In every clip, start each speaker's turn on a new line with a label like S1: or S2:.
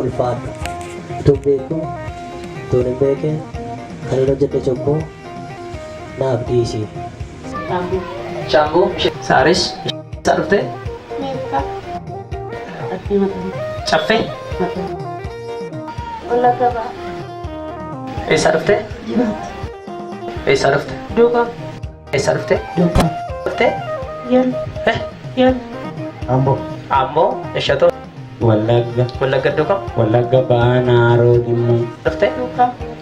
S1: ulfaadhu utuu beeku utuu hin beekin kan hin hojjette cubbuu naaf dhiisi. Shaambuu Saaris isaa dhufte caffee eessaa dhufte eessaa dhufte eessaa dhufte dhufte Amboo Eshatoo Wallagga Dukam
S2: Wallagga Baanaaroo Dhimmu
S1: dhufte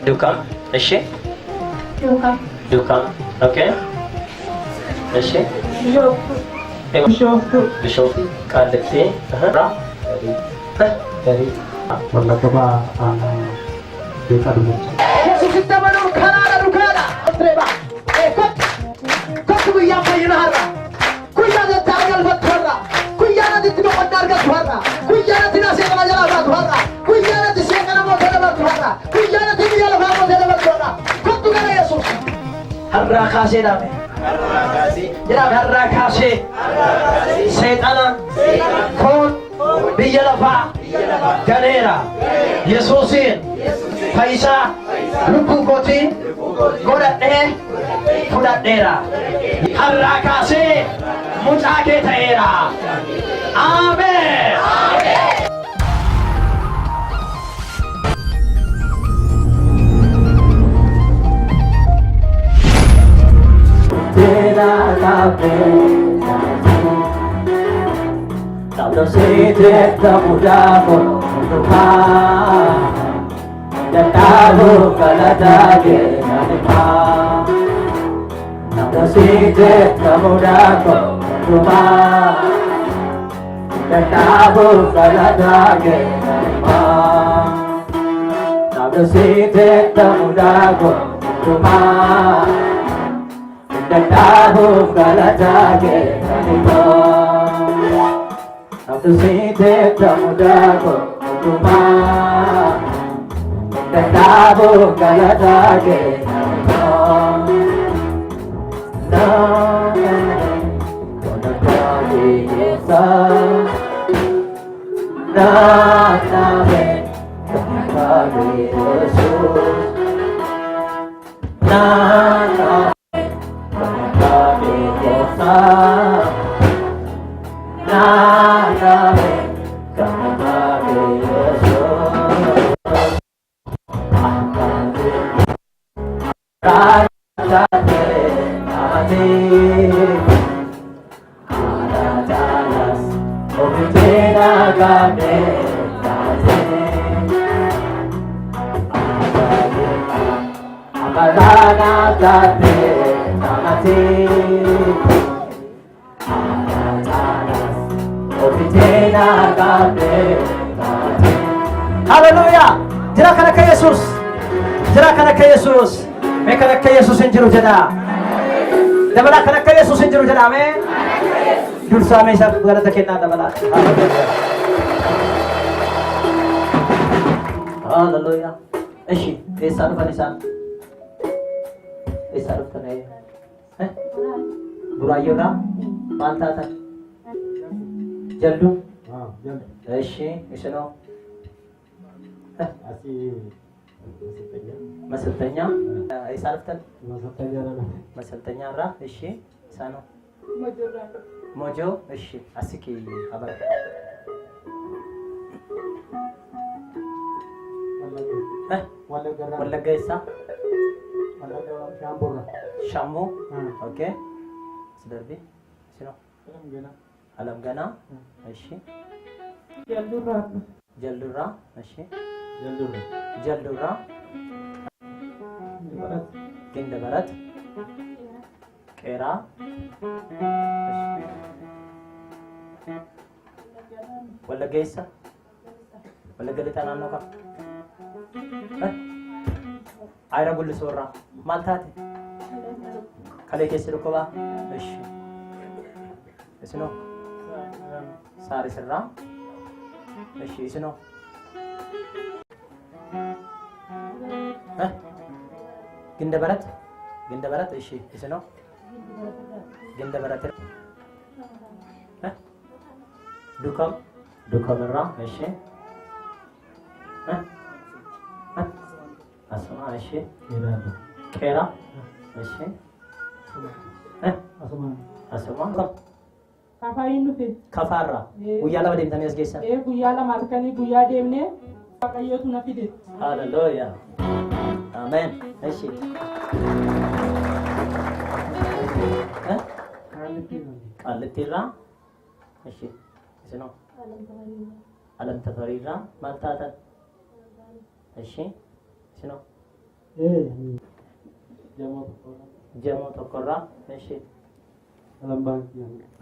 S1: Dukam ishee Dukam okay ishee Bishoftu Qaallitti Garii
S2: Wallagga Baanaaroo Dhimmu
S3: Yesuusitti amanuun karaadha dhugaadha. Reeba kottu guyyaa fayyina har'a. Guyyaa dattaa galfattu har'a. Guyyaa natti itti boqonnaa argattu har'a. Guyyaa natti na seeqana jalaa baatu har'a. Guyyaa natti seeqana mootee dabartu har'a. Guyyaa natti biyya lafaa mootee dabartu har'a. Kottu gara Yesuus. Har'aa kaasee dhaame. Jedhaaf har'aa kaasee. Seexana foon biyya lafaa ganeera. Yesuusiin fayyisaa lubbuu kootii godhadhee fudhadheera. Har'aa kaasee mucaa kee ta'eera. Ameen.
S1: Kalau sedih kemudah berubah dan tahu kalau daging nanimah. Kalau sedih kemudah berubah dan tahu kalau daging nanimah. Kalau sedih kemudah berubah dan tahu kalau daging nanimah. Aku sedih kemudah berubah dan tahu kalau daging Haleluya. Jira kana ke Yesus. Jira kana ke Yesus. Me kana ke Yesus injiru jeda. Dabala kana ke Yesus injiru jeda. Amen. Dursa me sa galata kenna dabala. Haleluya. Eshi, esan fanisan. Esan fane. Burayo na. Manta ta. Jaldu. Eshi, esano. Masaltanya, isarftan. Masaltanya ra, eshi, sano. Mojo, eshi, asiki abar. Wallagga isa. Shamu, okay. Sedarbi, sino? Alam gana, eshi. Jaldurra, eshi. Jaldurra. Kinda Barat. Kera. Wallagga isa. Wallagga lixaa naannoo kam? Ayira Gullisoorraa. Maal taate? Kalee keessi dhukkubaa? Eshi. Isinoo? Saarisirraa? Eshi, isinoo? Ginda Barat, eshi, isinoo? Ginda Barat. Dukamirraa, eshi. Asuma, እሺ ኬራ እሺ asuma
S4: Kafaayinu fi
S1: kafarra guyyaa lama deemtanii as geessan
S4: guyyaa lama halkanii guyyaa deemnee waaqayyootu na fide.
S1: haleluuyaa amen እሺ ቃልቲራ እሺ እሺ ነው አለም ተፈሪራ ማታታ እሺ እሺ ነው ጀሞ ተቆራ እሺ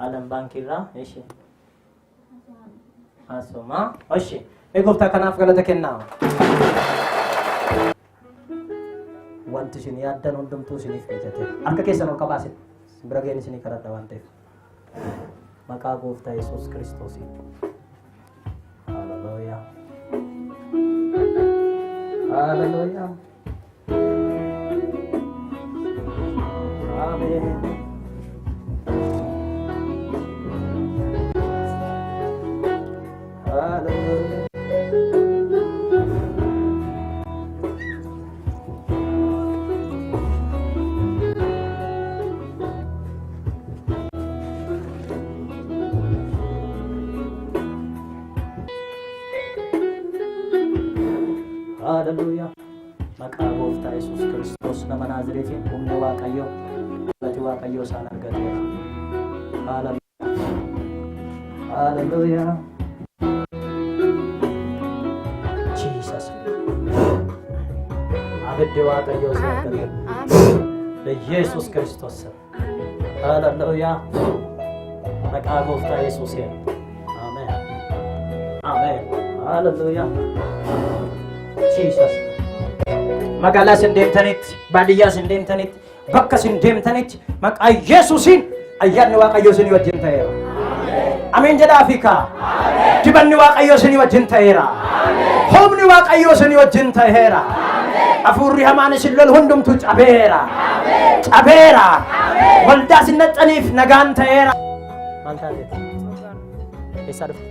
S1: አለም ባንኪራ እሺ አሶማ እሺ ኤጎፍታ ከናፍ ገለተ ከና wanti isin yaaddan hundumtuu isiniif eeggate akka keessan ol qabaasin bira ga'een isinii kadhadha waan ta'eef maqaa gooftaa Yesuus Kiristoosiin haleluuyaa haleluuyaa ameen haleluuyaa Haleluya. Maqaa gooftaa Yesuus Kiristoos nama Naazreetiin humni Waaqayyoo galati Waaqayyoo isaan argateera. Haleluya. Haleluya. Jesus. Abiddi Waaqayyoo isaan argateera. በኢየሱስ ክርስቶስ ስም ሃሌሉያ። መቃ ጎፍታ ኢየሱስ አሜን አሜን ሃሌሉያ Jesus magala sindemtanit badiya sindemtanit bakka sindemtanit maqaa Yesuusin ayyaanni Waaqayyoo isinii wajjin ta'eera amen jedha Afrika dibanni Waaqayyoo isinii wajjin ta'eera humni Waaqayyoo isinii wajjin ta'eera afurri hamaan isin lol hundumtu cabeera cabeera waldaa sinnaxaniif nagaan ta'eera maal taatee eessa dhufte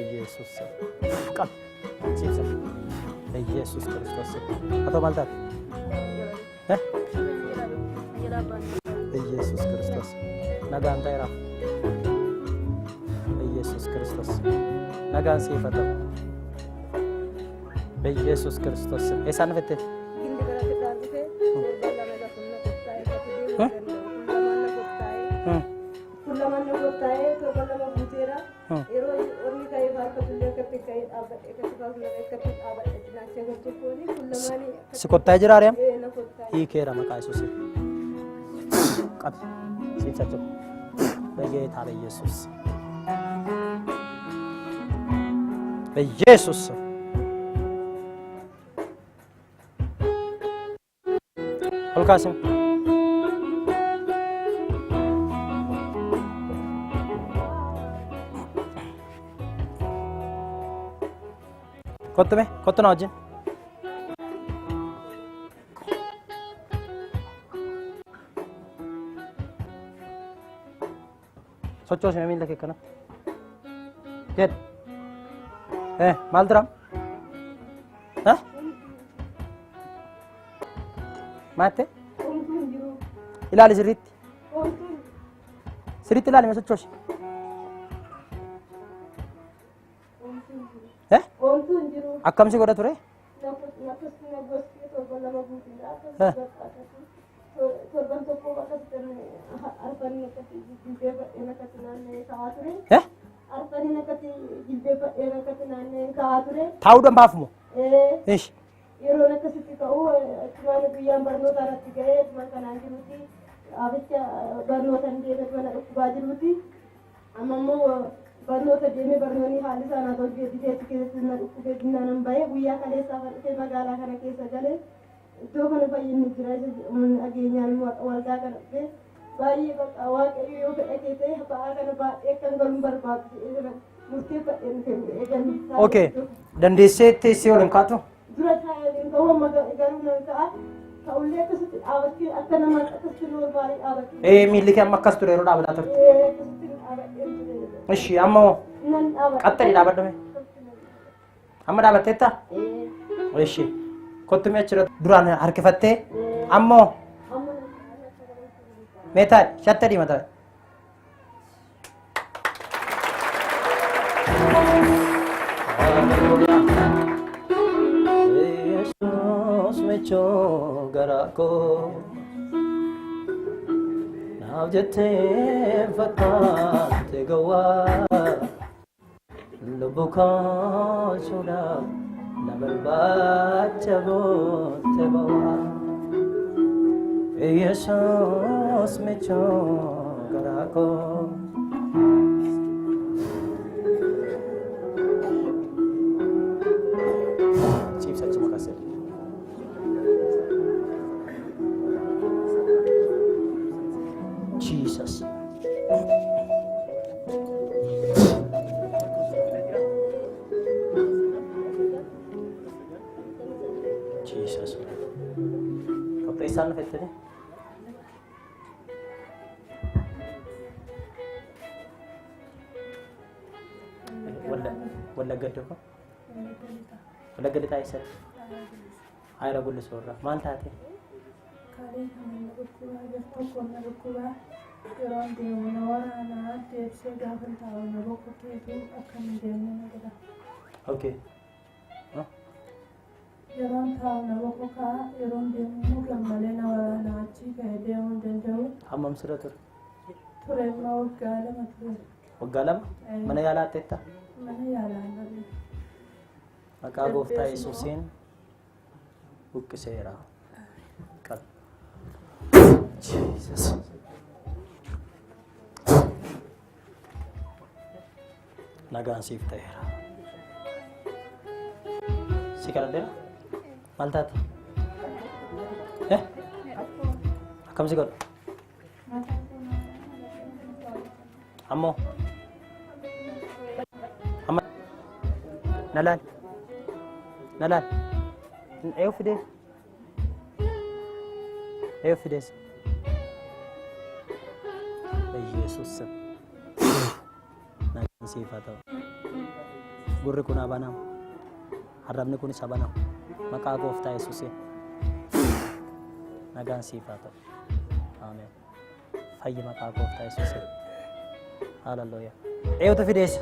S1: ኢየሱስ ቃል ሲሰጥ ኢየሱስ ክርስቶስ አቶ ማልታት ኢየሱስ ክርስቶስ ነጋን ታይራ ኢየሱስ ክርስቶስ ነጋን ሲፈታ በኢየሱስ ክርስቶስ እሳን ፈተ Sikottaa jira ari'am hiikeera maqaa Yesuus qabi siibsa jiru በጌታ በኢየሱስ በኢየሱስ አልካስም ኮትሜ ኮትና ወጅን सोचो से मिल लगे कना जेट मालतराम हाँ माते इलाली सिरित इलाली में सोचो akkam si godha ture taa'uu danbaaf moo ish
S5: yeroo akkasitti ta'uu tumaan guyyaan barnoota irratti ga'ee tumaan kanaan jirutti abicha barnoota hin deemee mana dhukkubaa jirutti amma immoo barnoota deemee barnoonni haalli isaan haa ta'u biteetti keessatti na dhukkubee dinnaan hin bahee guyyaa kaleessaa dhufee magaalaa kana keessa galee iddoo kana fayyinni jira dhageenyaan waldaa kana dhufee baay'ee bakka waaqayyo yoo fedhatee ta'e ba'aa kana baay'ee kan galuun barbaadu murteeffadheen kennu eeganni
S1: okay dandeessee teessee ol hin kaatu
S5: dura taa'ee ta'uu garuu nan ta'a ta'ullee akkasitti dhaabattee akka nama akkasitti noormaalii dhaabattee
S1: miilli kee amma akkas ture yeroo dhaabataa turte
S5: akkasitti dhaabadheen ture
S1: እሺ አማው
S5: nan dhaabadha.
S1: Qaxxanii dhaabadhame. Amma dhaabatteetta? Eshi. Kottumee achirra duraan harkifattee ammoo meetaa shatta diimataa. Yesus mechoo garaa koo naaf jettee fakkaatte gowwaa lubbu koochuudhaaf na barbaacha bootte bawaa. Yesus mechoo garaa koo Jesus. Jesus. Kapag isang nakita niya. Wala gado ko? Wala gado tayo sir? Ay, ragulo sorra. Mahal tate?
S4: Kali naman nagkukuha, gasto ko nagkuha. Pero hindi mo nawala deebisee gaafa taa'u na boqoteetu akka hin deemne na godha.
S1: Okay.
S4: Yeroon taa'u na boqokaa, yeroon deemu gammalee na waraana achii ka'ee deemuu hin danda'u.
S1: Hammam sirra ture?
S4: Ture bira waggaa lama ture.
S1: Waggaa lama? Mana yaalaa atteetta?
S4: Mana yaalaa hin dhabe.
S1: Maqaa gooftaa Yesuusiin buqqiseera. Jesus. Nagaan siif ta'eera. Si kadhadheera? Maal taate? Akkam si godhu? Ammoo? Amma? Nalaan? Nalaan? Eeyyuu fidees? Eeyyuu fidees? Yesus nagaan siif haa ta'u. Gurri kun haa banamu. Arrabni kunis haa banamu. Maqaa gooftaa Yesuusiin nagaan siif haa ta'u. Ameen. Fayyi maqaa gooftaa Yesuusiin. Hallelujah. Eeyyuutu fideessa?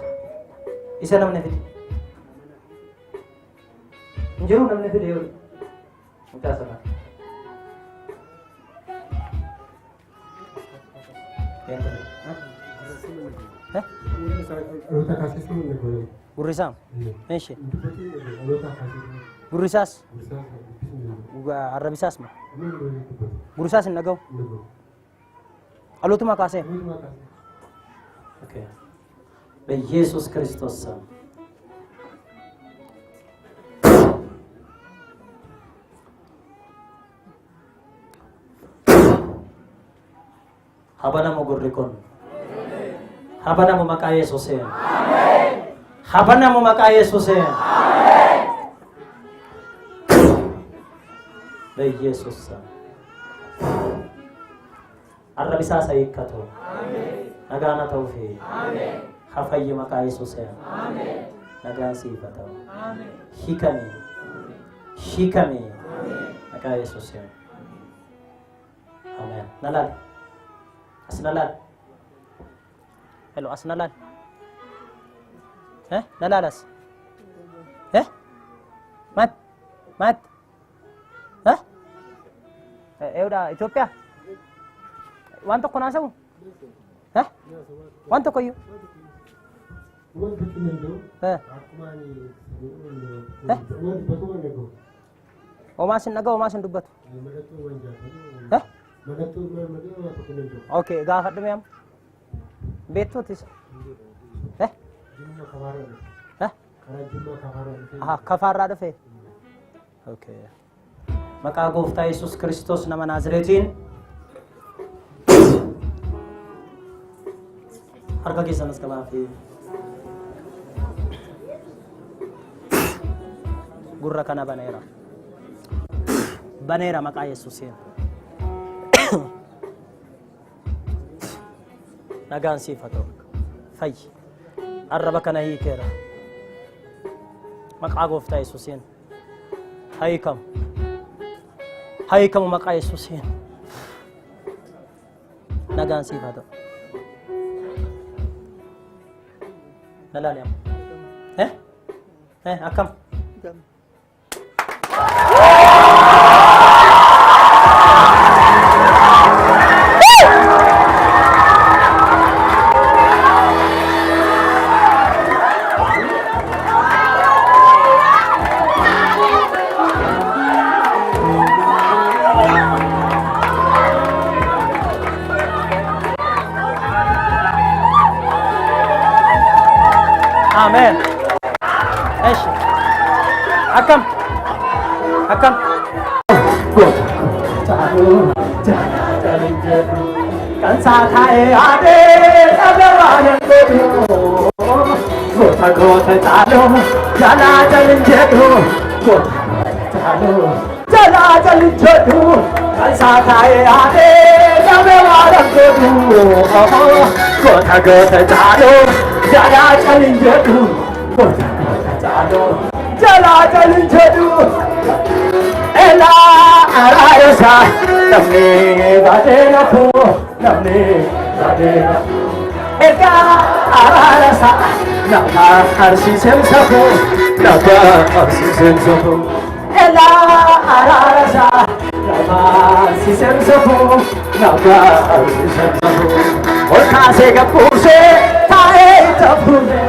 S1: Isa namni fide. Hin jiru namni fide yoo mucaa sanaa. Gurrisaam? Meeshe? Gurrisaas? Arrabisaas ma? Gurrisaas hin dhaga'u? Dhalootuma kaasee? በኢየሱስ ክርስቶስ ስም habanamu gurri kun habanamu maqaa Yesuusiin habanamu maqaa Yesuusiin በኢየሱስ ስም arrabisaa isa hiikkatu nagaana ta'uu fi hafayyi maqaa Yesuusiin nagaan siif haa ta'u hiikame maqaa Yesuusiin ameen. Nalaal as nalaal hello as nalaal nalaal as mat eewda Itoophiyaa waan tokko naasawu waan tokko iyyuu homaa sin dhaga'u homaa sin dubbatu okay gaafadhu mee amma beektuutis kafaarraa dhufe okay maqaa gooftaa Yesuus Kiristoos nama Naazreetiin harka keessan as qabaa fi gurra kana baneera maqaa Yesuusiin nagaan siif haa ta'u fayyi arraba kana hiikeera maqaa gooftaa Yesuusiin hiikamu maqaa Yesuusiin nagaan siif haa ta'u. Nalaaliyamu akkam Amen. Eish. Akam. Kan saathae ade abhavan godu. Gota chalo jala jalin jedu. Jala jalin jedu. Kan saathae ade abhavan godu. Gota chalo jala jalin jedu. Jala jalin jedu. Ela arayasa namne gadena ko namne gadena eka arayasa nama harsi semsapo nama harsi semsapo ela arayasa nama harsi semsapo nama harsi semsapo olka se kapuse tae tapune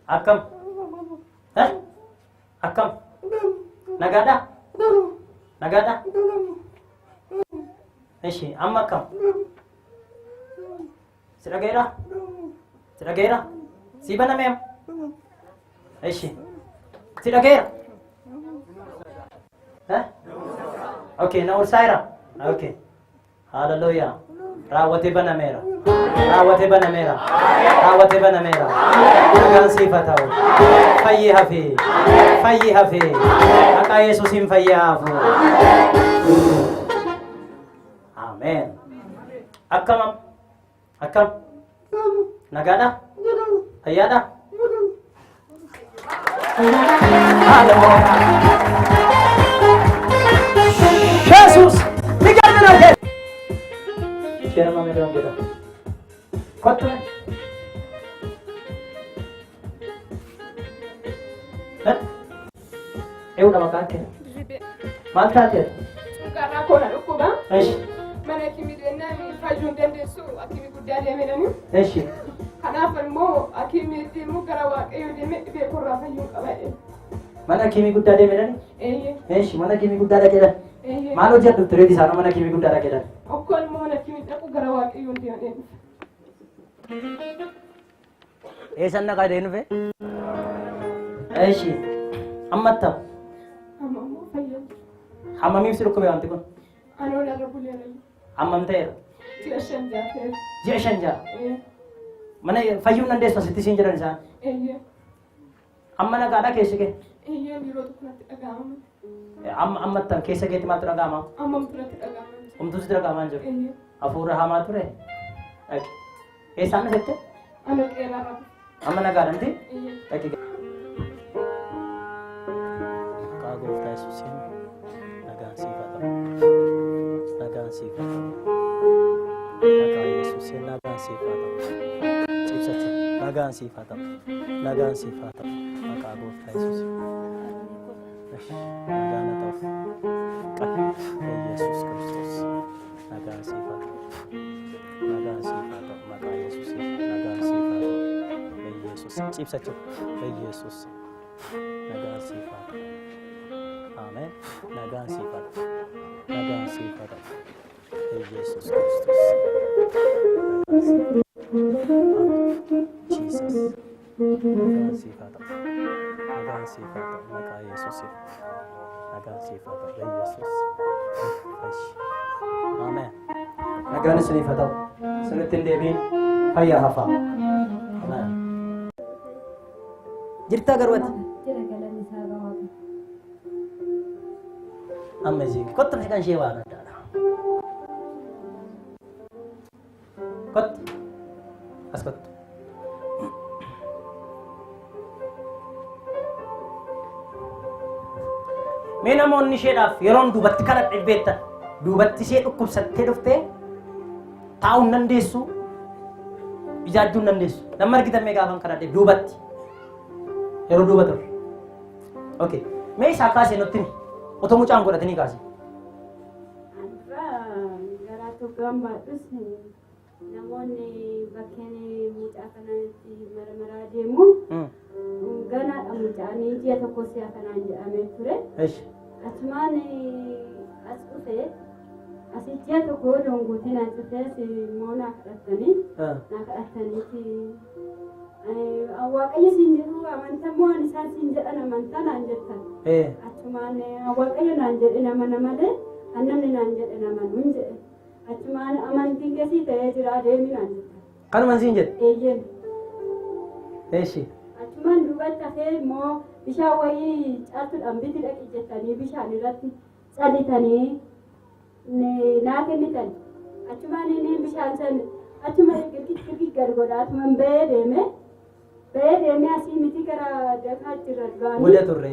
S1: Akam, akam, nagada, amma akam, sirageera, sibana mem, sirageera, okay, na ursaira, okay, hallelujah, rawate bana mera. Rawate bana mera. Nagaan sifatau. Fayyi hafi. Maka Yesusin fayyi hafu. Amen. Akkam. Nagada. Ayyada. Jesus. Tiga minit. Kira mami dong kita. Kottu. Udah makan ke? Makan ke?
S5: Karena kau nak lupa bang?
S4: Mana kimi denna mi fajun dende su akimi gudade medani.
S1: Eshi.
S4: Kana falmo akimi timu karawa ayo deme be korra fajun qabae.
S1: Mana kimi gudade medani? Eshi, mana kimi gudade keda? Maalo jaddu ture di sana mana kimi gudade keda?
S4: Okkol mo mana kimi taku karawa ayo deme.
S1: Esan na kaya denu fe? Eshi. Ammatta.
S4: Amma fayyan.
S1: Amma mi siru ko be antikon?
S4: Ano la rabulele.
S1: Amma mteer.
S4: Tiashanja fe.
S1: Jeshanja. Mana fayyun nande so siti sinjara nisa. Amma na gada kesike.
S4: Biro tuknati agama.
S1: Amma tan kesike ti matra agama.
S4: Amma tuknati agama.
S1: Tu sidra agama jo. Afura hama ture. Esan sette?
S4: Ano kera rab.
S1: Amma na gada nti? Eki. Kago ta susin. Nagaan sifat. Maka Yesusin nagaan sifat. Cipsat nagaan sifat. Maka Ago ta Yesus. Nagaan atau Yesus Kristus. Nagaan sifat. Maka Yesus nagaan sifat. Yesus cipsat Yesus. Nagaan sifat. Amen. Nagaan sifat. Yesus Kristus. Jesus. Nagaan sifat. Maka Yesus. Nagaan sifat. Yesus. Amen. Nagaan isiniif haa ta'u. Isinitti hin deebiin fayyaa hafaa. Amen. Jirtaa garwati?
S5: Jira galanni isaa gawaati.
S1: Amma isii kottu kan ishee waan addaadha. Kottu. As kottu. Mee namoonni isheedhaaf yeroon duubatti kana dhibbeettan duubatti ishee dhukkubsattee dhuftee taa'uu hin dandeessu ijaajjuu hin dandeessu nama argitan mee gaafan kana dhibbe duubatti yeroo duuba ture. Okay. Mee isaa kaasee nutti himi otoo mucaan godhatanii kaasee.
S5: Garaa tokkoon baadhus namoonni bakkeen mucaa kanatti marmaraa deemu. Ganaadha mucaanii ji'a tokko si'a kanaan jedhamee ture. Achumaan as dhufee asii ji'a tokko dongooti naan dhufees immoo naa kadhatanii Waaqayyo siin jedhu amantaa moo ani isaan siin jedhan amantaa naan jettan. Achumaan Waaqayyo naan jedhe nama malee namni naan jedhe nama nuun jedhe. Achumaan amantiin keessi ta'ee jira deemi naan jettan.
S1: Kanumaan siin jedhe?
S5: Eeyyeen.
S1: Eeshi.
S5: Achumaan duubatti hafee immoo bishaan wayii caatuudhaan biti dhaqi jettanii bishaan irratti calitanii naa kennitan. Achumaan inni bishaan san achuma girgit gad godhaatumaan ba'ee deemee asii miti gara dakaatti irra du'anii.
S1: Muda turre.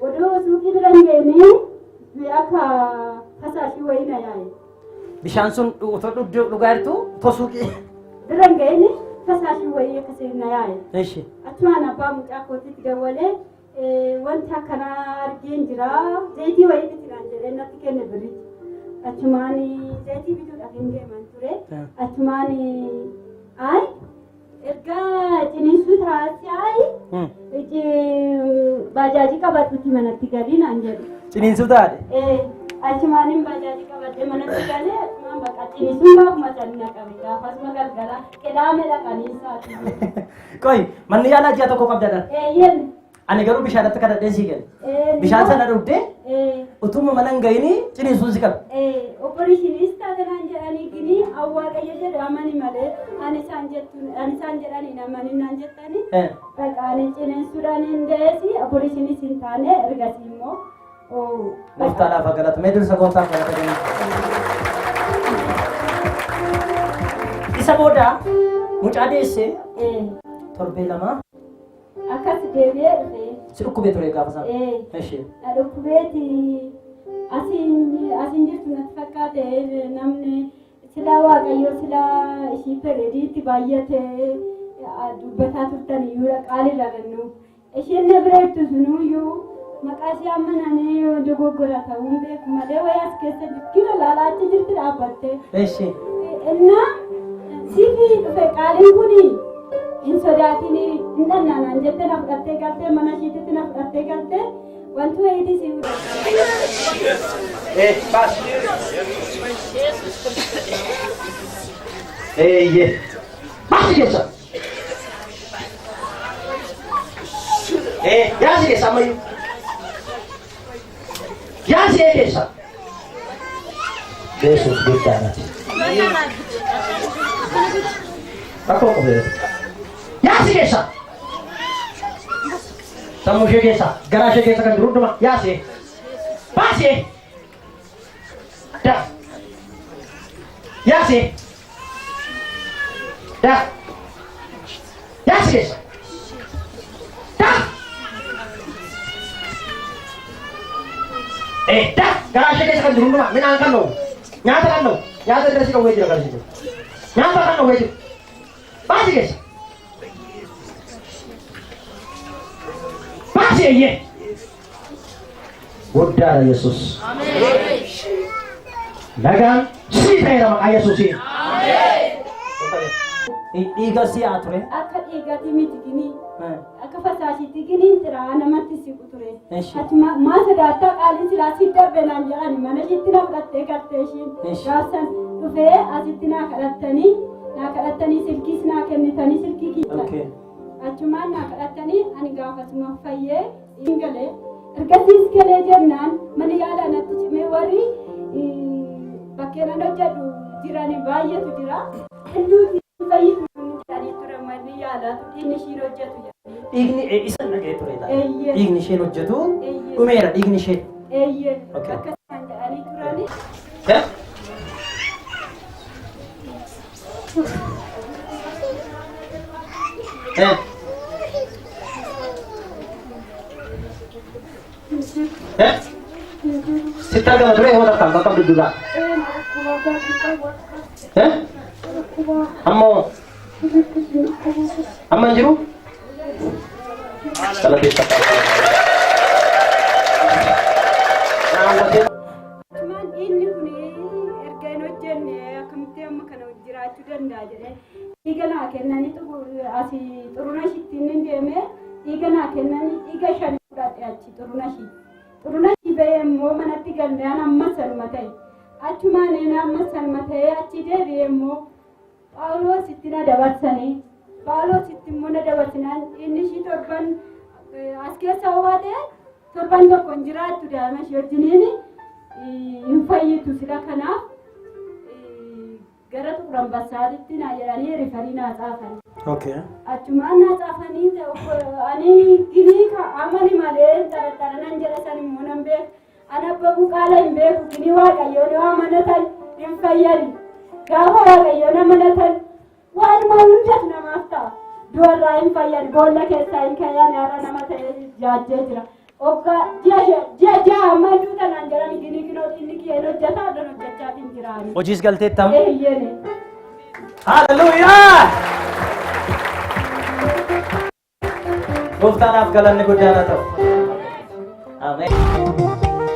S5: Odoo suuqii bira hin geenye akka fasaashii wayii na yaa'e.
S1: Bishaan sun dhugaa jirtu otoo suuqii.
S5: Bira hin geenye. Fasaashii wayii akkasii na yaa'e.
S1: Eeshi.
S5: Achumaan abbaa mucaa kootitti dabalee wanti akkanaa argeen jira. Zayitii wayii bitinaan jedhee natti kenne biritti. Achumaan zayitii bituudhaaf hin deeman ture. Achumaan ergaa ciniinsuu taasise baajaajii qabadhutti manatti galii naan jedhu.
S1: Ciniinsuu taate?
S5: Achumaan baajaajii qabadhee manatti galee achumaan bakka ciniinsuun baafuma sanna qabe gaafasuma galgala qedaame dhaqanii isaati.
S1: Qoy manni yaalaa ji'a tokko qabdadha.
S5: Eeyyen.
S1: Ani garuu bishaanatti kadhadheen sii gale. Bishaan sana dhugdee utuma mana hin gahini ciniinsuun si qabe.
S5: Opereeshiniis taatanaan jedhanii gini Waaqayyo jedhu amani malee ani isaan jedhanii namani naan jettanii dhaqanii ciniinsuudhaan hin deesi opereeshiniis hin taane ergasii immoo.
S1: Gooftaadhaaf haa galatu. Mee dursa gooftaaf galata deemu. Isa booda mucaa deessee torbee lama.
S5: Akkas deebi'ee dhufee.
S1: Si dhukkubee ture gaafa sana. Ishee.
S5: Dhukkubeeti asiin jirtu natti fakkaate namni silaa Waaqayyo silaa ishii pereediitti baay'atee dubbataa turtan iyyuu qaalirra gannu. Isheen na bira jirtu sunuyyuu maqaa ishee ammananii dogoggora ta'uun beeku malee wayii as keessa kira laalaachi jirti dhaabbattee.
S1: Ishee.
S5: Innaa siifii dhufe qaaliin kuni hin sodaatinii hin dhannaanaan jettee na fudhattee galtee mana ishiititti na fudhattee galtee wanti wayiitii sii fudhatte.
S1: Baas. Baas keessa. Yaasi keessa ammayyuu. Yaasi keessa. Yesuus guddaadhaati. Rakkoo qabee. Yaasi keessa. Sammuu ishee keessa garaa ishee keessa kan jiru hunduma yaasi. Baasi. Da. Yaasi. Da. Yaasi keessa. Da. Da. Garaa ishee keessa kan jiru hunduma midhaan kan ta'u nyaata kan ta'u nyaata irratti dhowwee jira kan jiru nyaata kan dhowwee jiru. Baasi keessa. Baasi eeyyee. Guddaadha Yesuus. Nagaan sii ta'eera maqaa Yesuusiin. Dhiiga si'aa ture.
S5: Akka dhiigaatti miti gini. Akka fasaashiitti giniin xiraa namatti siqu ture. Achuma maa sodaattaa qaaliin silaa si darbe naan jedhani mana ishiitti na fudhattee galtee ishiin. Gaafsan dhufee asitti naa kadhattanii silkiis naa kennitanii silkii kiitan. Achumaan naa kadhattanii ani gaafasuma fayyee galee ergasiis galee jennaan mana yaalaa natti cimee warri bakkeen hojjetu jiran baay'eetu jira. Hinduuti fayyadu jedhanii ture manni yaalaatu dhiigni ishiin hojjetu jedhanii.
S1: Dhiigni isa dhaga'ee ture ta'a.
S5: Eeyyee.
S1: Dhiigni isheen hojjetu dhumeera dhiigni ishee.
S5: Eeyyee.
S1: Okay.
S5: Akkasumaan jedhanii turani.
S1: Sitta gama ture yoo takkaan bakka dudduuba. Ammoo amma hin jiru?
S5: Cumaan inni kun erga hin hojjenne akkamitti amma kana jiraachuu danda'a jedhee dhiiga naa kennanii asii xuruna ishiittiin hin deeme dhiiga naa kennanii dhiiga shan fudhadhe achi xuruna ishii. Xuruna ishii ba'ee immoo manatti galmeen ammas salma ta'e. Achumaan ammas salma ta'ee achi deebi'ee immoo Phaawulositti na dabarsanii. Phaawulositti immoo na dabarsinaan inni ishii torban as keessa hawwaate torban tokko hin jiraattu daa'ima ishee wajjiniin hin fayyitu sila kanaaf gara Xuqur Ambassaatitti na jedhanii rifarii naa xaafani. Achumaan naa xaafanii ani ginii amani malee xaraxaranan jedha san immoo nan beeku. Ani abbabuu qaala hin beeku ginii waaqayyoon yoo amanatan hin fayyadu. Gaafa waaqayyoon amanatan waanuma hundas namaaf ta'a. Du'arraa hin fayyadu boolla keessaa hin kayyaan haara nama ta'ee jaajjee jira. Oggaa ji'a amma duutanaan jedhani ginii ginoo inni kiyyeen hojjetaa addan hojjechaa hin jiraani.
S1: Hojiis galteettam.
S5: Eeyyeeni.
S1: Hallelujaa! Gooftaadhaaf galanni guddaa haa ta'u. Ameen.